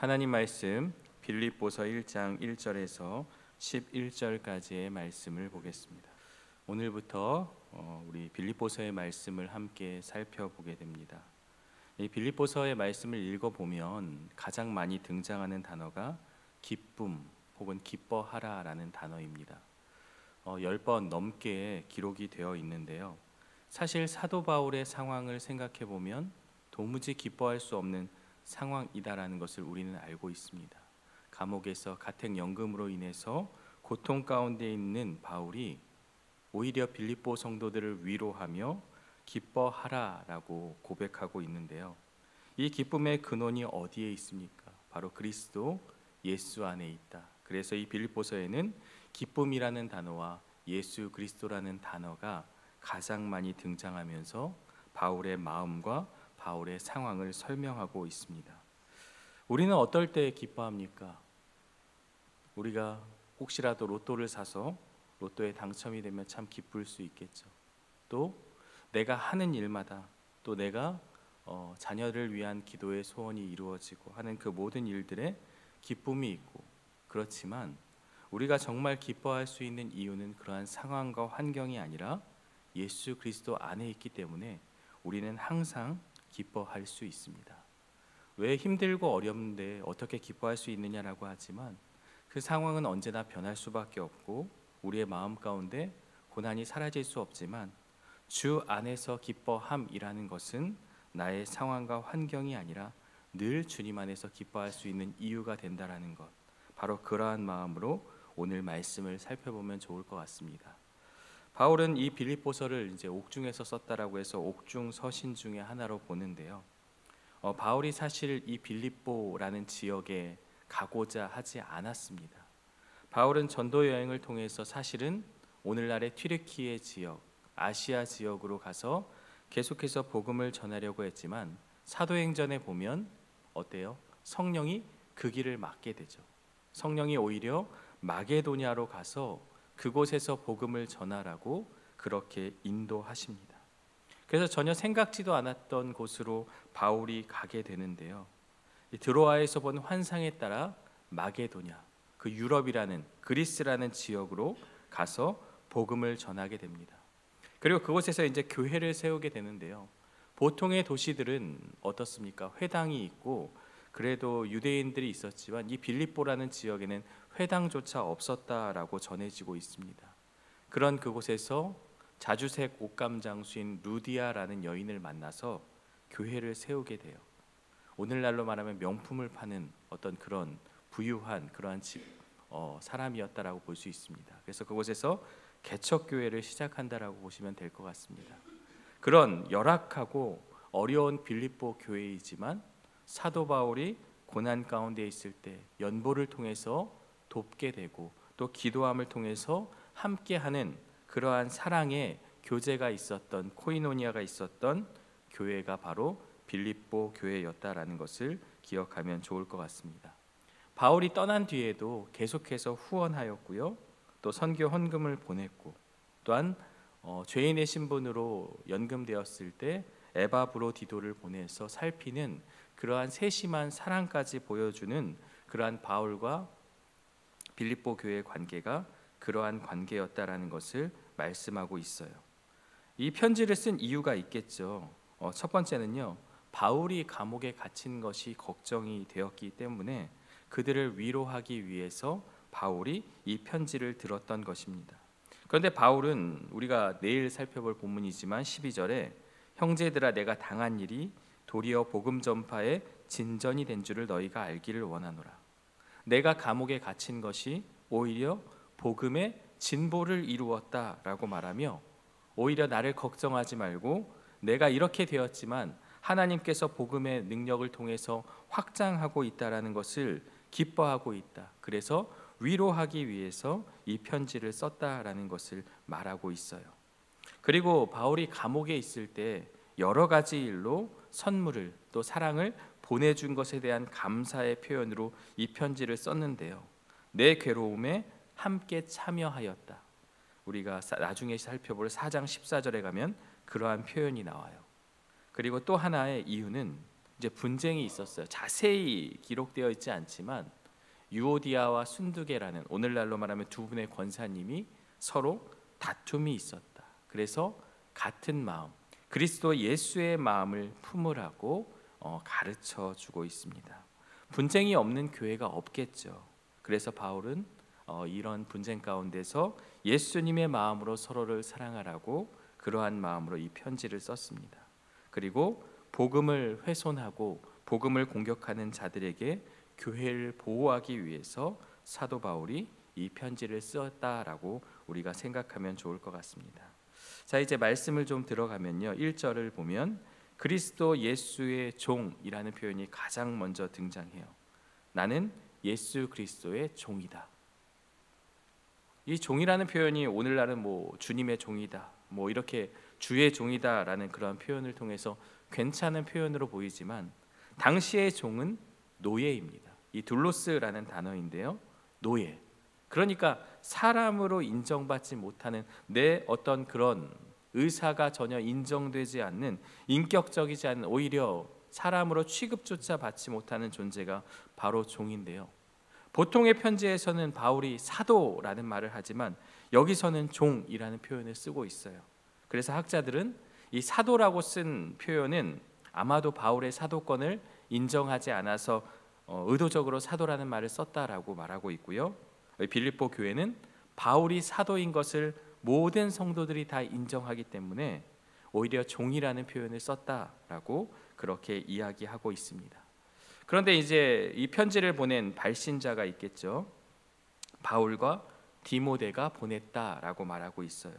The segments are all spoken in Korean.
하나님 말씀 빌립보서 1장 1절에서 11절까지의 말씀을 보겠습니다. 오늘부터 우리 빌립보서의 말씀을 함께 살펴보게 됩니다. 이 빌립보서의 말씀을 읽어보면 가장 많이 등장하는 단어가 기쁨 혹은 기뻐하라라는 단어입니다. 10번 넘게 기록이 되어 있는데요. 사실 사도 바울의 상황을 생각해 보면 도무지 기뻐할 수 없는 상황이다라는 것을 우리는 알고 있습니다. 감옥에서 가택연금으로 인해서 고통 가운데 있는 바울이 오히려 빌립보 성도들을 위로하며 기뻐하라라고 고백하고 있는데요. 이 기쁨의 근원이 어디에 있습니까? 바로 그리스도 예수 안에 있다. 그래서 이 빌립보서에는 기쁨이라는 단어와 예수 그리스도라는 단어가 가장 많이 등장하면서 바울의 마음과 바울의 상황을 설명하고 있습니다. 우리는 어떨 때 기뻐합니까? 우리가 혹시라도 로또를 사서 로또에 당첨이 되면 참 기쁠 수 있겠죠. 또 내가 하는 일마다 또 내가 자녀를 위한 기도의 소원이 이루어지고 하는 그 모든 일들에 기쁨이 있고, 그렇지만 우리가 정말 기뻐할 수 있는 이유는 그러한 상황과 환경이 아니라 예수 그리스도 안에 있기 때문에 우리는 항상 기뻐할 수 있습니다. 왜 힘들고 어렵는데 어떻게 기뻐할 수 있느냐라고 하지만 그 상황은 언제나 변할 수밖에 없고 우리의 마음 가운데 고난이 사라질 수 없지만 주 안에서 기뻐함이라는 것은 나의 상황과 환경이 아니라 늘 주님 안에서 기뻐할 수 있는 이유가 된다라는 것, 바로 그러한 마음으로 오늘 말씀을 살펴보면 좋을 것 같습니다. 바울은 이 빌립보서를 이제 옥중에서 썼다라고 해서 옥중 서신 중에 하나로 보는데요. 바울이 사실 이 빌립보라는 지역에 가고자 하지 않았습니다. 바울은 전도 여행을 통해서 사실은 오늘날의 튀르키예 지역, 아시아 지역으로 가서 계속해서 복음을 전하려고 했지만 사도행전에 보면 어때요? 성령이 그 길을 막게 되죠. 성령이 오히려 마게도냐로 가서 그곳에서 복음을 전하라고 그렇게 인도하십니다. 그래서 전혀 생각지도 않았던 곳으로 바울이 가게 되는데요. 드로아에서 본 환상에 따라 마게도냐, 그 유럽이라는 그리스라는 지역으로 가서 복음을 전하게 됩니다. 그리고 그곳에서 이제 교회를 세우게 되는데요. 보통의 도시들은 어떻습니까? 회당이 있고 그래도 유대인들이 있었지만 이 빌립보라는 지역에는 회당조차 없었다라고 전해지고 있습니다. 그런 그곳에서 자주색 옷감 장수인 루디아라는 여인을 만나서 교회를 세우게 돼요. 오늘날로 말하면 명품을 파는 어떤 그런 부유한 그러한 사람이었다라고 볼 수 있습니다. 그래서 그곳에서 개척교회를 시작한다라고 보시면 될 것 같습니다. 그런 열악하고 어려운 빌립보 교회이지만 사도 바울이 고난 가운데 있을 때 연보를 통해서 돕게 되고 또 기도함을 통해서 함께하는 그러한 사랑의 교제가 있었던, 코이노니아가 있었던 교회가 바로 빌립보 교회였다라는 것을 기억하면 좋을 것 같습니다. 바울이 떠난 뒤에도 계속해서 후원하였고요, 또 선교 헌금을 보냈고, 또한 죄인의 신분으로 연금되었을 때 에바브로디도를 보내서 살피는 그러한 세심한 사랑까지 보여주는 그러한 바울과 빌립보 교회의 관계가 그러한 관계였다라는 것을 말씀하고 있어요. 이 편지를 쓴 이유가 있겠죠. 첫 번째는요, 바울이 감옥에 갇힌 것이 걱정이 되었기 때문에 그들을 위로하기 위해서 바울이 이 편지를 들었던 것입니다. 그런데 바울은 우리가 내일 살펴볼 본문이지만 12절에 형제들아, 내가 당한 일이 도리어 복음 전파의 진전이 된 줄을 너희가 알기를 원하노라. 내가 감옥에 갇힌 것이 오히려 복음의 진보를 이루었다라고 말하며 오히려 나를 걱정하지 말고 내가 이렇게 되었지만 하나님께서 복음의 능력을 통해서 확장하고 있다라는 것을 기뻐하고 있다. 그래서 위로하기 위해서 이 편지를 썼다라는 것을 말하고 있어요. 그리고 바울이 감옥에 있을 때 여러 가지 일로 선물을 또 사랑을 보내준 것에 대한 감사의 표현으로 이 편지를 썼는데요. 내 괴로움에 함께 참여하였다. 우리가 나중에 살펴볼 4장 14절에 가면 그러한 표현이 나와요. 그리고 또 하나의 이유는 이제 분쟁이 있었어요. 자세히 기록되어 있지 않지만 유오디아와 순두계라는, 오늘날로 말하면 두 분의 권사님이 서로 다툼이 있었다. 그래서 같은 마음, 그리스도 예수의 마음을 품으라고 가르쳐 주고 있습니다. 분쟁이 없는 교회가 없겠죠. 그래서 바울은 이런 분쟁 가운데서 예수님의 마음으로 서로를 사랑하라고 그러한 마음으로 이 편지를 썼습니다. 그리고 복음을 훼손하고 복음을 공격하는 자들에게 교회를 보호하기 위해서 사도 바울이 이 편지를 썼다라고 우리가 생각하면 좋을 것 같습니다. 자, 이제 말씀을 좀 들어가면요, 1절을 보면 그리스도 예수의 종이라는 표현이 가장 먼저 등장해요. 나는 예수 그리스도의 종이다. 이 종이라는 표현이 오늘날은 주님의 종이다, 이렇게 주의 종이다라는 그런 표현을 통해서 괜찮은 표현으로 보이지만, 당시의 종은 노예입니다. 이 둘로스라는 단어인데요, 노예. 그러니까 사람으로 인정받지 못하는, 내 어떤 그런 의사가 전혀 인정되지 않는, 인격적이지 않은, 오히려 사람으로 취급조차 받지 못하는 존재가 바로 종인데요, 보통의 편지에서는 바울이 사도라는 말을 하지만 여기서는 종이라는 표현을 쓰고 있어요. 그래서 학자들은 이 사도라고 쓴 표현은 아마도 바울의 사도권을 인정하지 않아서 의도적으로 사도라는 말을 썼다라고 말하고 있고요, 빌립보 교회는 바울이 사도인 것을 모든 성도들이 다 인정하기 때문에 오히려 종이라는 표현을 썼다라고 그렇게 이야기하고 있습니다. 그런데 이제 이 편지를 보낸 발신자가 있겠죠. 바울과 디모데가 보냈다라고 말하고 있어요.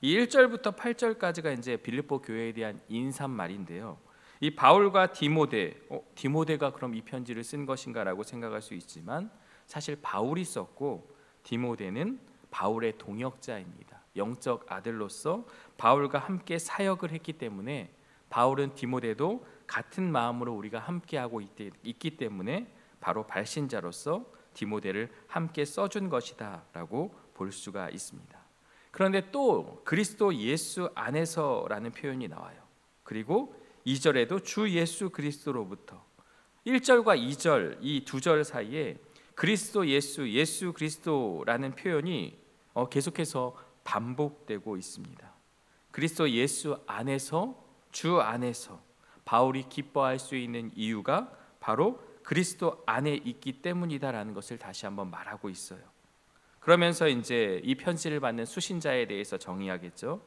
이 1절부터 8절까지가 이제 빌립보 교회에 대한 인사말인데요, 이 바울과 디모데가 그럼 이 편지를 쓴 것인가라고 생각할 수 있지만, 사실 바울이 썼고 디모데는 바울의 동역자입니다. 영적 아들로서 바울과 함께 사역을 했기 때문에 바울은 디모데도 같은 마음으로 우리가 함께하고 있기 때문에 바로 발신자로서 디모데를 함께 써준 것이다 라고 볼 수가 있습니다. 그런데 또 그리스도 예수 안에서라는 표현이 나와요. 그리고 2절에도 주 예수 그리스도로부터, 1절과 2절 이 두 절 사이에 그리스도 예수 그리스도라는 표현이 계속해서 반복되고 있습니다. 그리스도 예수 안에서, 주 안에서 바울이 기뻐할 수 있는 이유가 바로 그리스도 안에 있기 때문이다라는 것을 다시 한번 말하고 있어요. 그러면서 이제 이 편지를 받는 수신자에 대해서 정의하겠죠.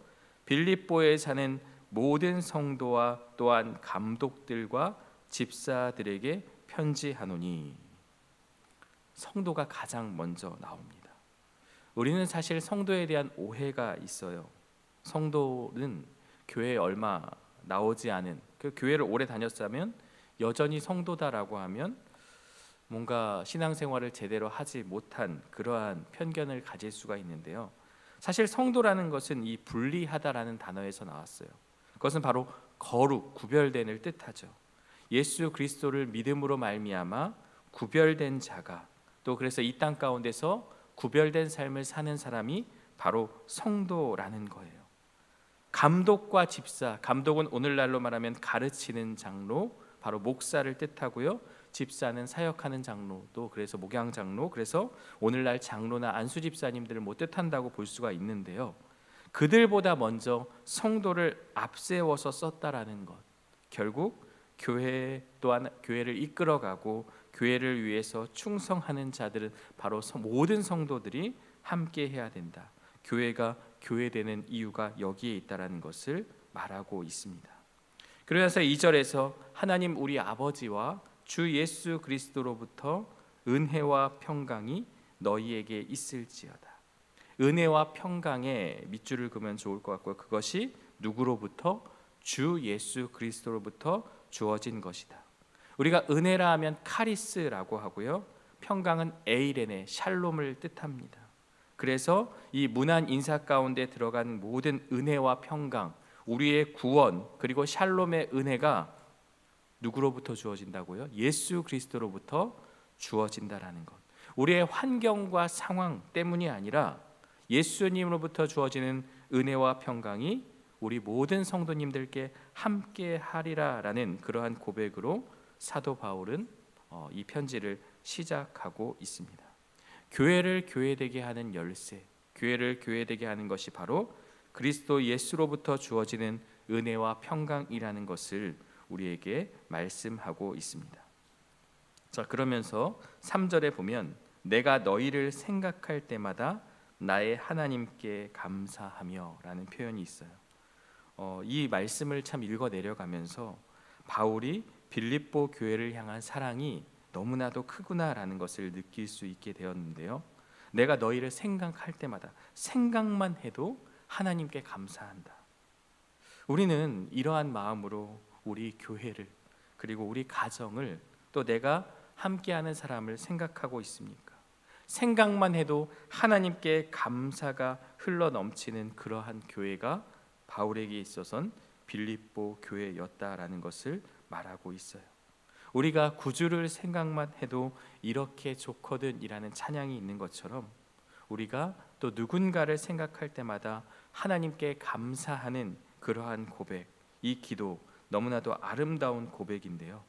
빌립보에 사는 모든 성도와 또한 감독들과 집사들에게 편지하노니. 성도가 가장 먼저 나옵니다. 우리는 사실 성도에 대한 오해가 있어요. 성도는 교회에 얼마 나오지 않은, 그 교회를 오래 다녔다면 여전히 성도다라고 하면 뭔가 신앙생활을 제대로 하지 못한 그러한 편견을 가질 수가 있는데요, 사실 성도라는 것은 이 분리하다라는 단어에서 나왔어요. 그것은 바로 거룩, 구별된을 뜻하죠. 예수 그리스도를 믿음으로 말미암아 구별된 자가, 또 그래서 이 땅 가운데서 구별된 삶을 사는 사람이 바로 성도라는 거예요. 감독과 집사, 감독은 오늘날로 말하면 가르치는 장로, 바로 목사를 뜻하고요, 집사는 사역하는 장로도, 그래서 목양 장로, 그래서 오늘날 장로나 안수 집사님들을 뜻한다고 볼 수가 있는데요, 그들보다 먼저 성도를 앞세워서 썼다라는 것, 결국 교회 또한 교회를 이끌어가고 교회를 위해서 충성하는 자들은 바로 모든 성도들이 함께 해야 된다. 교회가 교회되는 이유가 여기에 있다라는 것을 말하고 있습니다. 그러면서 2절에서 하나님 우리 아버지와 주 예수 그리스도로부터 은혜와 평강이 너희에게 있을지어다. 은혜와 평강에 밑줄을 그으면 좋을 것 같고요, 그것이 누구로부터? 주 예수 그리스도로부터 주어진 것이다. 우리가 은혜라 하면 카리스라고 하고요, 평강은 에이레네, 샬롬을 뜻합니다. 그래서 이 문안 인사 가운데 들어간 모든 은혜와 평강, 우리의 구원, 그리고 샬롬의 은혜가 누구로부터 주어진다고요? 예수 그리스도로부터 주어진다라는 것. 우리의 환경과 상황 때문이 아니라 예수님으로부터 주어지는 은혜와 평강이 우리 모든 성도님들께 함께 하리라라는 그러한 고백으로 사도 바울은 이 편지를 시작하고 있습니다. 교회를 교회되게 하는 열쇠, 교회를 교회되게 하는 것이 바로 그리스도 예수로부터 주어지는 은혜와 평강이라는 것을 우리에게 말씀하고 있습니다. 자, 그러면서 3절에 보면 내가 너희를 생각할 때마다 나의 하나님께 감사하며 라는 표현이 있어요. 이 말씀을 참 읽어 내려가면서 바울이 빌립보 교회를 향한 사랑이 너무나도 크구나라는 것을 느낄 수 있게 되었는데요. 내가 너희를 생각할 때마다, 생각만 해도 하나님께 감사한다. 우리는 이러한 마음으로 우리 교회를, 그리고 우리 가정을, 또 내가 함께하는 사람을 생각하고 있습니까? 생각만 해도 하나님께 감사가 흘러넘치는 그러한 교회가 바울에게 있어서는 빌립보 교회였다라는 것을 말하고 있어요. 우리가 구주를 생각만 해도 이렇게 좋거든 이라는 찬양이 있는 것처럼, 우리가 또 누군가를 생각할 때마다 하나님께 감사하는 그러한 고백, 이 기도 너무나도 아름다운 고백인데요.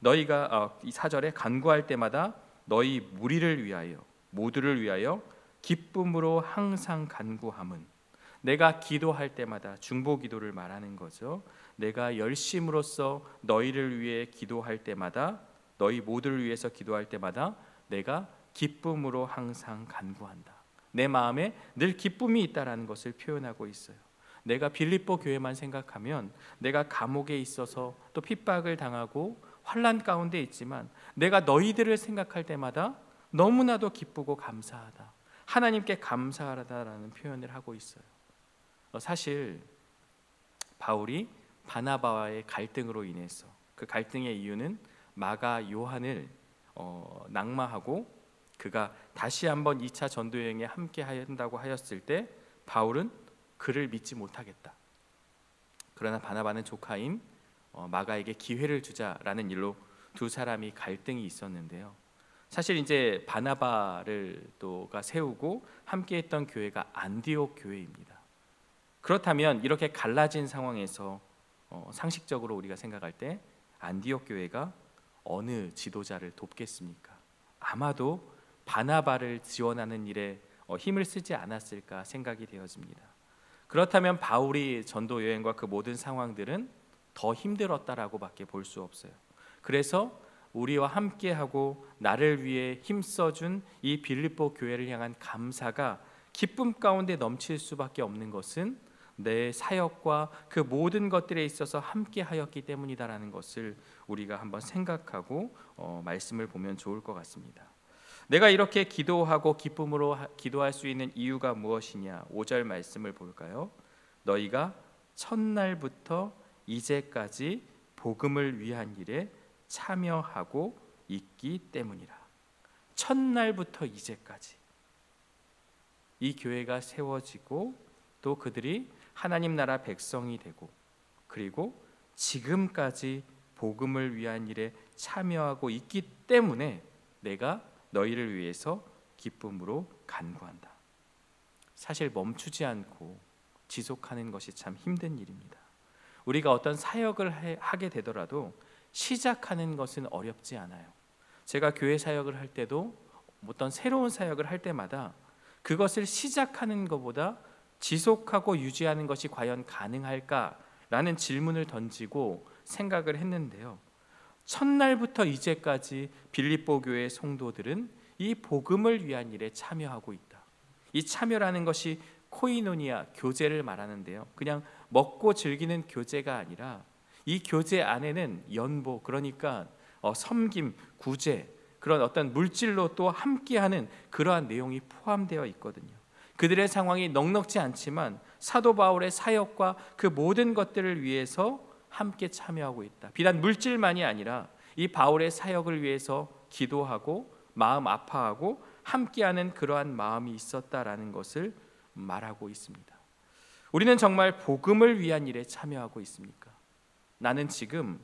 너희가 이 4절에 간구할 때마다 너희 무리를 위하여, 모두를 위하여 기쁨으로 항상 간구함은, 내가 기도할 때마다, 중보 기도를 말하는 거죠. 내가 열심으로써 너희를 위해 기도할 때마다, 너희 모두를 위해서 기도할 때마다 내가 기쁨으로 항상 간구한다. 내 마음에 늘 기쁨이 있다라는 것을 표현하고 있어요. 내가 빌립보 교회만 생각하면 내가 감옥에 있어서 또 핍박을 당하고 환난 가운데 있지만, 내가 너희들을 생각할 때마다 너무나도 기쁘고 감사하다, 하나님께 감사하다라는 표현을 하고 있어요. 사실 바울이 바나바와의 갈등으로 인해서, 그 갈등의 이유는 마가 요한을 낙마하고 그가 다시 한번 2차 전도 여행에 함께 한다고 하였을 때 바울은 그를 믿지 못하겠다. 그러나 바나바는 조카인 마가에게 기회를 주자라는 일로 두 사람이 갈등이 있었는데요. 사실 이제 바나바를 또가 세우고 함께했던 교회가 안디옥 교회입니다. 그렇다면 이렇게 갈라진 상황에서 상식적으로 우리가 생각할 때 안디옥 교회가 어느 지도자를 돕겠습니까? 아마도 바나바를 지원하는 일에 힘을 쓰지 않았을까 생각이 되어집니다. 그렇다면 바울이 전도 여행과 그 모든 상황들은 더 힘들었다라고 밖에 볼 수 없어요. 그래서 우리와 함께하고 나를 위해 힘써준 이 빌립보 교회를 향한 감사가 기쁨 가운데 넘칠 수밖에 없는 것은 내 사역과 그 모든 것들에 있어서 함께하였기 때문이다라는 것을 우리가 한번 생각하고 말씀을 보면 좋을 것 같습니다. 내가 이렇게 기도하고 기쁨으로 기도할 수 있는 이유가 무엇이냐? 5절 말씀을 볼까요? 너희가 첫날부터 이제까지 복음을 위한 일에 참여하고 있기 때문이라. 첫날부터 이제까지 이 교회가 세워지고 또 그들이 하나님 나라 백성이 되고, 그리고 지금까지 복음을 위한 일에 참여하고 있기 때문에 내가 너희를 위해서 기쁨으로 간구한다. 사실 멈추지 않고 지속하는 것이 참 힘든 일입니다. 우리가 어떤 사역을 하게 되더라도 시작하는 것은 어렵지 않아요. 제가 교회 사역을 할 때도 어떤 새로운 사역을 할 때마다 그것을 시작하는 것보다 지속하고 유지하는 것이 과연 가능할까라는 질문을 던지고 생각을 했는데요. 첫날부터 이제까지 빌립보 교회의 성도들은 이 복음을 위한 일에 참여하고 있다. 이 참여라는 것이 코이노니아, 교제를 말하는데요. 그냥 먹고 즐기는 교제가 아니라 이 교제 안에는 연보, 그러니까 섬김, 구제, 그런 어떤 물질로 또 함께하는 그러한 내용이 포함되어 있거든요. 그들의 상황이 넉넉지 않지만 사도 바울의 사역과 그 모든 것들을 위해서 함께 참여하고 있다. 비단 물질만이 아니라 이 바울의 사역을 위해서 기도하고 마음 아파하고 함께하는 그러한 마음이 있었다라는 것을 말하고 있습니다. 우리는 정말 복음을 위한 일에 참여하고 있습니까? 나는 지금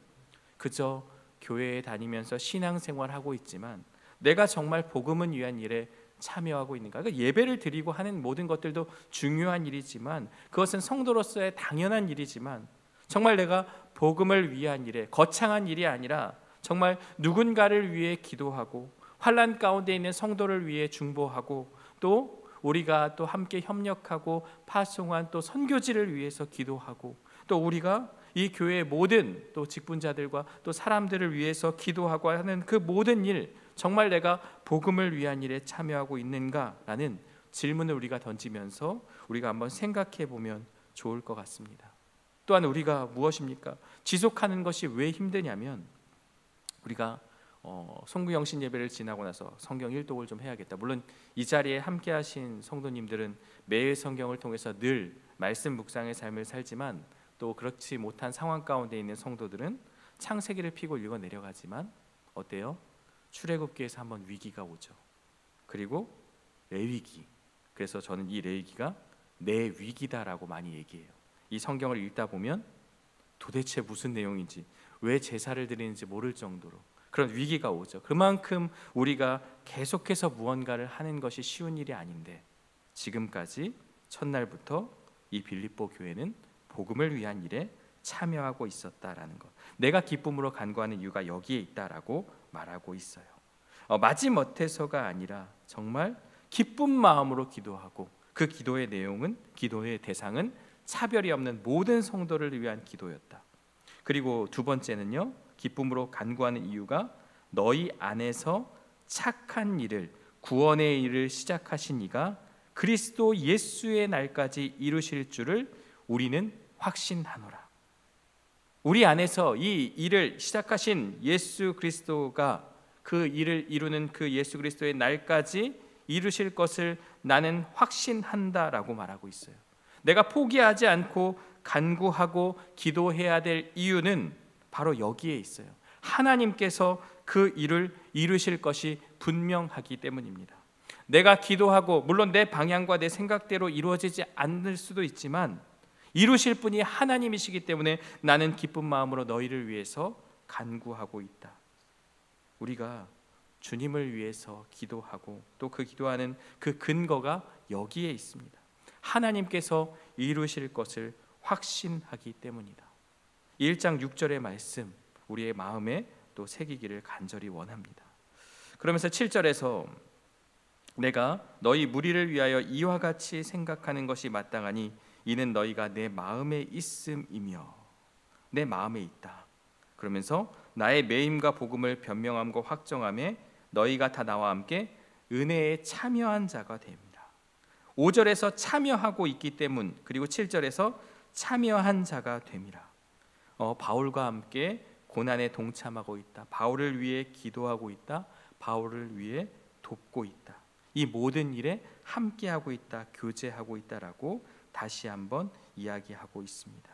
그저 교회에 다니면서 신앙생활하고 있지만 내가 정말 복음을 위한 일에 참여하고 있는가? 그러니까 예배를 드리고 하는 모든 것들도 중요한 일이지만, 그것은 성도로서의 당연한 일이지만, 정말 내가 복음을 위한 일에 거창한 일이 아니라 정말 누군가를 위해 기도하고 환난 가운데 있는 성도를 위해 중보하고, 또 우리가 또 함께 협력하고 파송한 또 선교지를 위해서 기도하고, 또 우리가 이 교회의 모든 또 직분자들과 또 사람들을 위해서 기도하고 하는 그 모든 일, 정말 내가 복음을 위한 일에 참여하고 있는가라는 질문을 우리가 던지면서 우리가 한번 생각해 보면 좋을 것 같습니다. 또한 우리가 무엇입니까? 지속하는 것이 왜 힘드냐면, 우리가 송구영신 예배를 지나고 나서 성경 일독을 좀 해야겠다. 물론 이 자리에 함께 하신 성도님들은 매일 성경을 통해서 늘 말씀 묵상의 삶을 살지만, 또 그렇지 못한 상황 가운데 있는 성도들은 창세기를 피고 읽어 내려가지만 어때요? 출애굽기에서 한번 위기가 오죠. 그리고 레위기. 그래서 저는 이 레위기가 내 위기다라고 많이 얘기해요. 이 성경을 읽다 보면 도대체 무슨 내용인지, 왜 제사를 드리는지 모를 정도로 그런 위기가 오죠. 그만큼 우리가 계속해서 무언가를 하는 것이 쉬운 일이 아닌데, 지금까지 첫날부터 이 빌립보 교회는 복음을 위한 일에 참여하고 있었다라는 것, 내가 기쁨으로 간구하는 이유가 여기에 있다라고 말하고 있어요. 마지못해서가 아니라 정말 기쁜 마음으로 기도하고, 그 기도의 내용은, 기도의 대상은 차별이 없는 모든 성도를 위한 기도였다. 그리고 두 번째는요, 기쁨으로 간구하는 이유가 너희 안에서 착한 일을, 구원의 일을 시작하신 이가 그리스도 예수의 날까지 이루실 줄을 우리는 확신하노라. 우리 안에서 이 일을 시작하신 예수 그리스도가 그 일을 이루는 그 예수 그리스도의 날까지 이루실 것을 나는 확신한다라고 말하고 있어요. 내가 포기하지 않고 간구하고 기도해야 될 이유는 바로 여기에 있어요. 하나님께서 그 일을 이루실 것이 분명하기 때문입니다. 내가 기도하고 물론 내 방향과 내 생각대로 이루어지지 않을 수도 있지만 이루실 분이 하나님이시기 때문에 나는 기쁜 마음으로 너희를 위해서 간구하고 있다. 우리가 주님을 위해서 기도하고 또 그 기도하는 그 근거가 여기에 있습니다. 하나님께서 이루실 것을 확신하기 때문이다. 1장 6절의 말씀 우리의 마음에 또 새기기를 간절히 원합니다. 그러면서 7절에서 내가 너희 무리를 위하여 이와 같이 생각하는 것이 마땅하니 이는 너희가 내 마음에 있음이며, 내 마음에 있다. 그러면서 나의 매임과 복음을 변명함과 확정함에 너희가 다 나와 함께 은혜에 참여한 자가 됩니다. 5절에서 참여하고 있기 때문, 그리고 7절에서 참여한 자가 됩니다. 바울과 함께 고난에 동참하고 있다. 바울을 위해 기도하고 있다. 바울을 위해 돕고 있다. 이 모든 일에 함께하고 있다. 교제하고 있다라고 다시 한번 이야기하고 있습니다.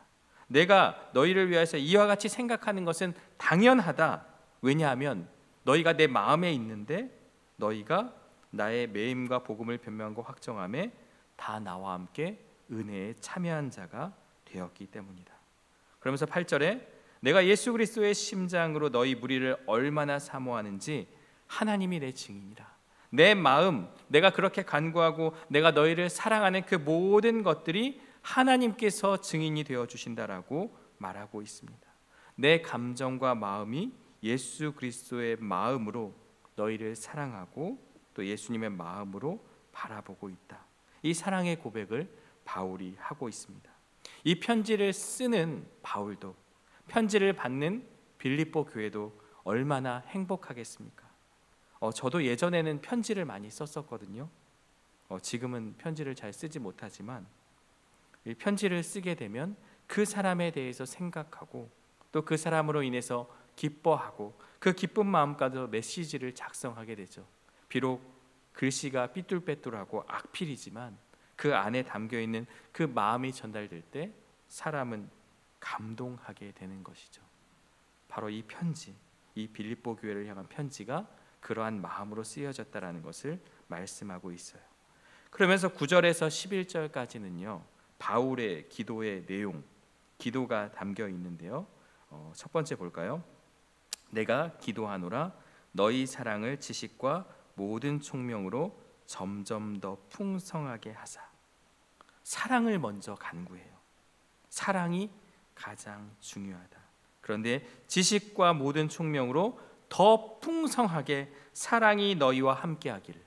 내가 너희를 위해서 이와 같이 생각하는 것은 당연하다. 왜냐하면 너희가 내 마음에 있는데 너희가 나의 매임과 복음을 변명하고 확정함에 다 나와 함께 은혜에 참여한 자가 되었기 때문이다. 그러면서 8절에 내가 예수 그리스도의 심장으로 너희 무리를 얼마나 사모하는지 하나님이 내 증인이라. 내 마음, 내가 그렇게 간구하고 내가 너희를 사랑하는 그 모든 것들이 하나님께서 증인이 되어 주신다라고 말하고 있습니다. 내 감정과 마음이 예수 그리스도의 마음으로 너희를 사랑하고 또 예수님의 마음으로 바라보고 있다. 이 사랑의 고백을 바울이 하고 있습니다. 이 편지를 쓰는 바울도, 편지를 받는 빌립보 교회도 얼마나 행복하겠습니까? 저도 예전에는 편지를 많이 썼었거든요. 지금은 편지를 잘 쓰지 못하지만 이 편지를 쓰게 되면 그 사람에 대해서 생각하고 또 그 사람으로 인해서 기뻐하고 그 기쁜 마음까지 메시지를 작성하게 되죠. 비록 글씨가 삐뚤빼뚤하고 악필이지만 그 안에 담겨있는 그 마음이 전달될 때 사람은 감동하게 되는 것이죠. 바로 이 편지, 이 빌립보 교회를 향한 편지가 그러한 마음으로 쓰여졌다라는 것을 말씀하고 있어요. 그러면서 9절에서 11절까지는요 바울의 기도의 내용, 기도가 담겨 있는데요. 첫 번째 볼까요? 내가 기도하노라 너희 사랑을 지식과 모든 총명으로 점점 더 풍성하게 하사. 사랑을 먼저 간구해요. 사랑이 가장 중요하다. 그런데 지식과 모든 총명으로 더 풍성하게 사랑이 너희와 함께하기를.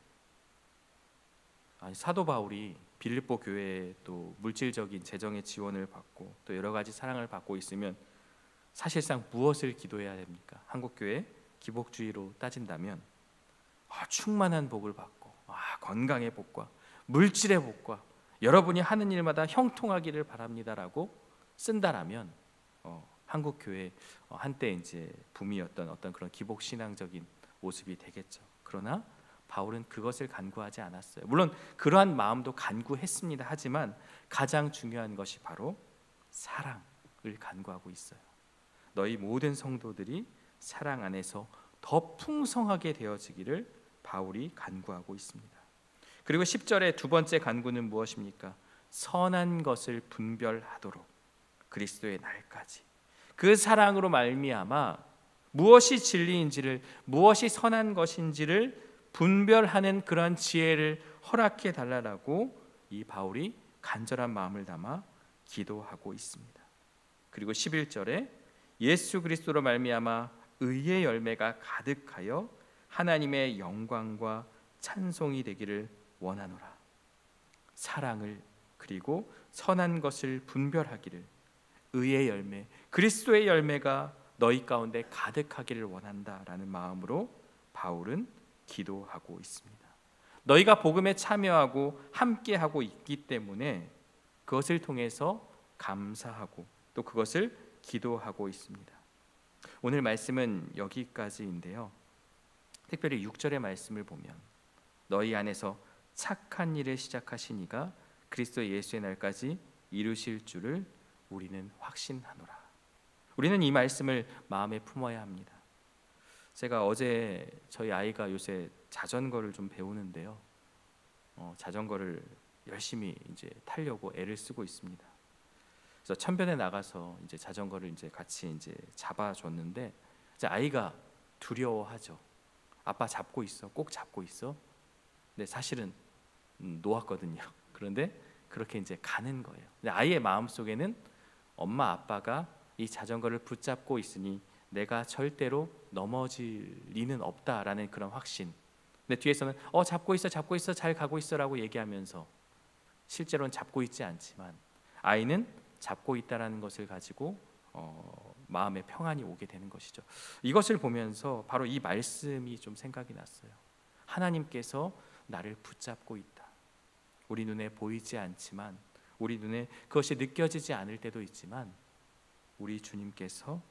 사도 바울이 빌립보 교회에 또 물질적인 재정의 지원을 받고 또 여러 가지 사랑을 받고 있으면 사실상 무엇을 기도해야 됩니까? 한국교회 기복주의로 따진다면 충만한 복을 받고 건강의 복과 물질의 복과 여러분이 하는 일마다 형통하기를 바랍니다라고 쓴다라면 한국교회 한때 이제 붐이었던 어떤 그런 기복 신앙적인 모습이 되겠죠. 그러나 바울은 그것을 간구하지 않았어요. 물론 그러한 마음도 간구했습니다. 하지만 가장 중요한 것이 바로 사랑을 간구하고 있어요. 너희 모든 성도들이 사랑 안에서 더 풍성하게 되어지기를 바울이 간구하고 있습니다. 그리고 10절의 두 번째 간구는 무엇입니까? 선한 것을 분별하도록 그리스도의 날까지. 그 사랑으로 말미암아 무엇이 진리인지를, 무엇이 선한 것인지를 분별하는 그런 지혜를 허락해 달라고 이 바울이 간절한 마음을 담아 기도하고 있습니다. 그리고 11절에 예수 그리스도로 말미암아 의의 열매가 가득하여 하나님의 영광과 찬송이 되기를 원하노라. 사랑을 그리고 선한 것을 분별하기를, 의의 열매, 그리스도의 열매가 너희 가운데 가득하기를 원한다라는 마음으로 바울은 기도하고 있습니다. 너희가 복음에 참여하고 함께하고 있기 때문에 그것을 통해서 감사하고 또 그것을 기도하고 있습니다. 오늘 말씀은 여기까지인데요. 특별히 6절의 말씀을 보면 너희 안에서 착한 일을 시작하신 이가 그리스도 예수의 날까지 이루실 줄을 우리는 확신하노라. 우리는 이 말씀을 마음에 품어야 합니다. 제가 어제 저희 아이가 요새 자전거를 좀 배우는데요. 자전거를 열심히 이제 타려고 애를 쓰고 있습니다. 그래서 천변에 나가서 이제 자전거를 이제 같이 이제 잡아줬는데 이제 아이가 두려워하죠. 아빠 잡고 있어, 꼭 잡고 있어. 근데 사실은 놓았거든요. 그런데 그렇게 이제 가는 거예요. 근데 아이의 마음 속에는 엄마 아빠가 이 자전거를 붙잡고 있으니 내가 절대로 넘어질 리는 없다라는 그런 확신. 근데 뒤에서는 잡고 있어, 잡고 있어, 잘 가고 있어라고 얘기하면서 실제로는 잡고 있지 않지만 아이는 잡고 있다라는 것을 가지고 마음의 평안이 오게 되는 것이죠. 이것을 보면서 바로 이 말씀이 좀 생각이 났어요. 하나님께서 나를 붙잡고 있다. 우리 눈에 보이지 않지만, 우리 눈에 그것이 느껴지지 않을 때도 있지만 우리 주님께서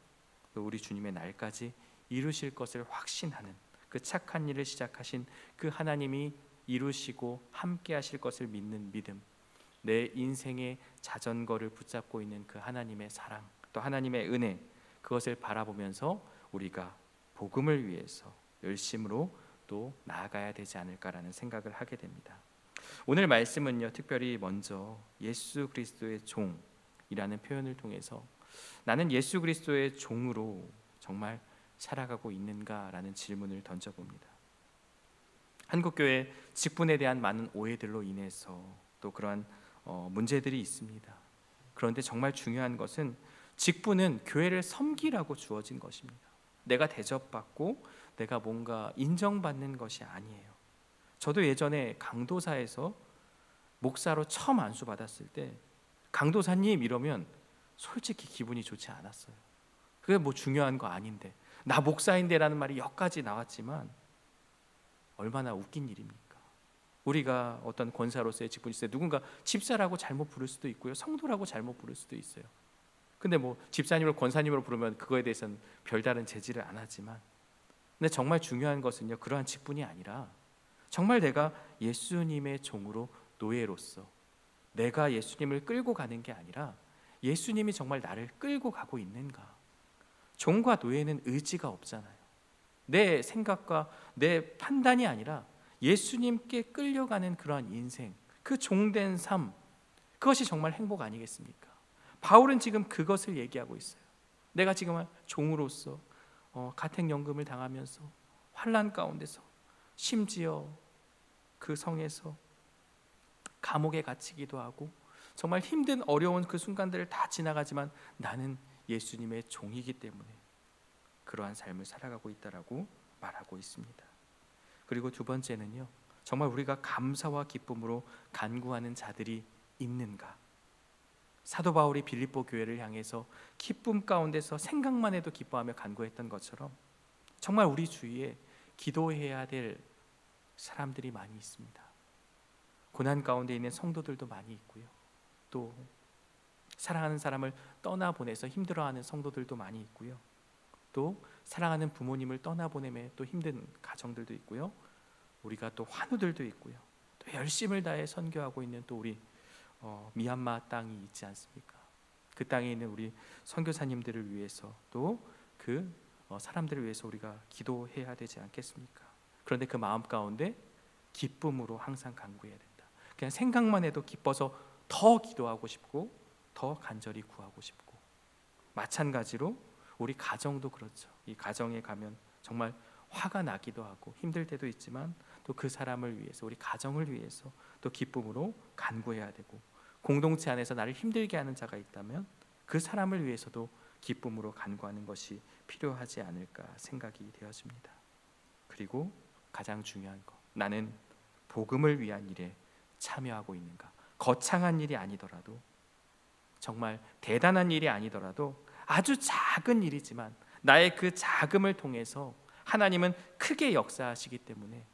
우리 주님의 날까지 이루실 것을 확신하는 그 착한 일을 시작하신 그 하나님이 이루시고 함께 하실 것을 믿는 믿음, 내 인생의 자전거를 붙잡고 있는 그 하나님의 사랑, 또 하나님의 은혜, 그것을 바라보면서 우리가 복음을 위해서 열심으로 또 나아가야 되지 않을까라는 생각을 하게 됩니다. 오늘 말씀은요, 특별히 먼저 예수 그리스도의 종이라는 표현을 통해서 나는 예수 그리스도의 종으로 정말 살아가고 있는가라는 질문을 던져봅니다. 한국교회 직분에 대한 많은 오해들로 인해서 또 그러한 문제들이 있습니다. 그런데 정말 중요한 것은 직분은 교회를 섬기라고 주어진 것입니다. 내가 대접받고 내가 뭔가 인정받는 것이 아니에요. 저도 예전에 강도사에서 목사로 처음 안수받았을 때 강도사님 이러면 솔직히 기분이 좋지 않았어요. 그게 뭐 중요한 거 아닌데, 나 목사인데라는 말이 여기까지 나왔지만 얼마나 웃긴 일입니까? 우리가 어떤 권사로서의 직분이 있어요. 누군가 집사라고 잘못 부를 수도 있고요, 성도라고 잘못 부를 수도 있어요. 근데 뭐 집사님을 권사님으로 부르면 그거에 대해서는 별다른 제지를 안 하지만, 근데 정말 중요한 것은요, 그러한 직분이 아니라 정말 내가 예수님의 종으로 노예로서 내가 예수님을 끌고 가는 게 아니라 예수님이 정말 나를 끌고 가고 있는가. 종과 노예는 의지가 없잖아요. 내 생각과 내 판단이 아니라 예수님께 끌려가는 그러한 인생, 그 종된 삶, 그것이 정말 행복 아니겠습니까? 바울은 지금 그것을 얘기하고 있어요. 내가 지금 종으로서 가택연금을 당하면서 환난 가운데서 심지어 그 성에서 감옥에 갇히기도 하고 정말 힘든 어려운 그 순간들을 다 지나가지만 나는 예수님의 종이기 때문에 그러한 삶을 살아가고 있다라고 말하고 있습니다. 그리고 두 번째는요, 정말 우리가 감사와 기쁨으로 간구하는 자들이 있는가? 사도 바울이 빌립보 교회를 향해서 기쁨 가운데서 생각만 해도 기뻐하며 간구했던 것처럼 정말 우리 주위에 기도해야 될 사람들이 많이 있습니다. 고난 가운데 있는 성도들도 많이 있고요, 또 사랑하는 사람을 떠나보내서 힘들어하는 성도들도 많이 있고요, 또 사랑하는 부모님을 떠나보내며 또 힘든 가정들도 있고요, 우리가 또 환우들도 있고요, 또 열심을 다해 선교하고 있는 또 우리 미얀마 땅이 있지 않습니까? 그 땅에 있는 우리 선교사님들을 위해서 또 그 사람들을 위해서 우리가 기도해야 되지 않겠습니까? 그런데 그 마음 가운데 기쁨으로 항상 간구해야 된다. 그냥 생각만 해도 기뻐서 더 기도하고 싶고 더 간절히 구하고 싶고, 마찬가지로 우리 가정도 그렇죠. 이 가정에 가면 정말 화가 나기도 하고 힘들 때도 있지만 또 그 사람을 위해서, 우리 가정을 위해서 또 기쁨으로 간구해야 되고, 공동체 안에서 나를 힘들게 하는 자가 있다면 그 사람을 위해서도 기쁨으로 간구하는 것이 필요하지 않을까 생각이 되어집니다. 그리고 가장 중요한 거, 나는 복음을 위한 일에 참여하고 있는가? 거창한 일이 아니더라도, 정말 대단한 일이 아니더라도 아주 작은 일이지만 나의 그 작음을 통해서 하나님은 크게 역사하시기 때문에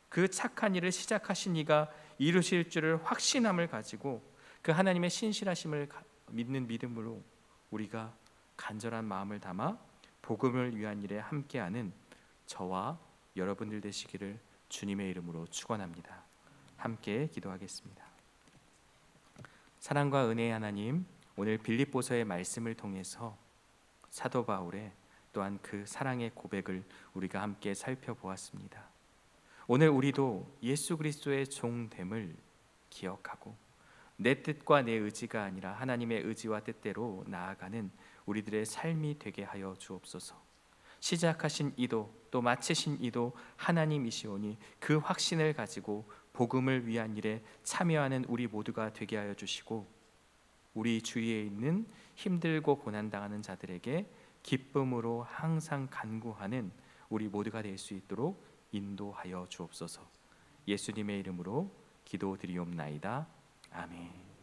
그 착한 일을 시작하신 이가 이루실 줄을 확신함을 가지고 그 하나님의 신실하심을 믿는 믿음으로 우리가 간절한 마음을 담아 복음을 위한 일에 함께하는 저와 여러분들 되시기를 주님의 이름으로 축원합니다. 함께 기도하겠습니다. 사랑과 은혜의 하나님, 오늘 빌립보서의 말씀을 통해서 사도 바울의 또한 그 사랑의 고백을 우리가 함께 살펴보았습니다. 오늘 우리도 예수 그리스도의 종됨을 기억하고 내 뜻과 내 의지가 아니라 하나님의 의지와 뜻대로 나아가는 우리들의 삶이 되게 하여 주옵소서. 시작하신 이도 또 마치신 이도 하나님이시오니 그 확신을 가지고 복음을 위한 일에 참여하는 우리 모두가 되게 하여 주시고, 우리 주위에 있는 힘들고 고난당하는 자들에게 기쁨으로 항상 간구하는 우리 모두가 될 수 있도록 인도하여 주옵소서. 예수님의 이름으로 기도드리옵나이다. 아멘.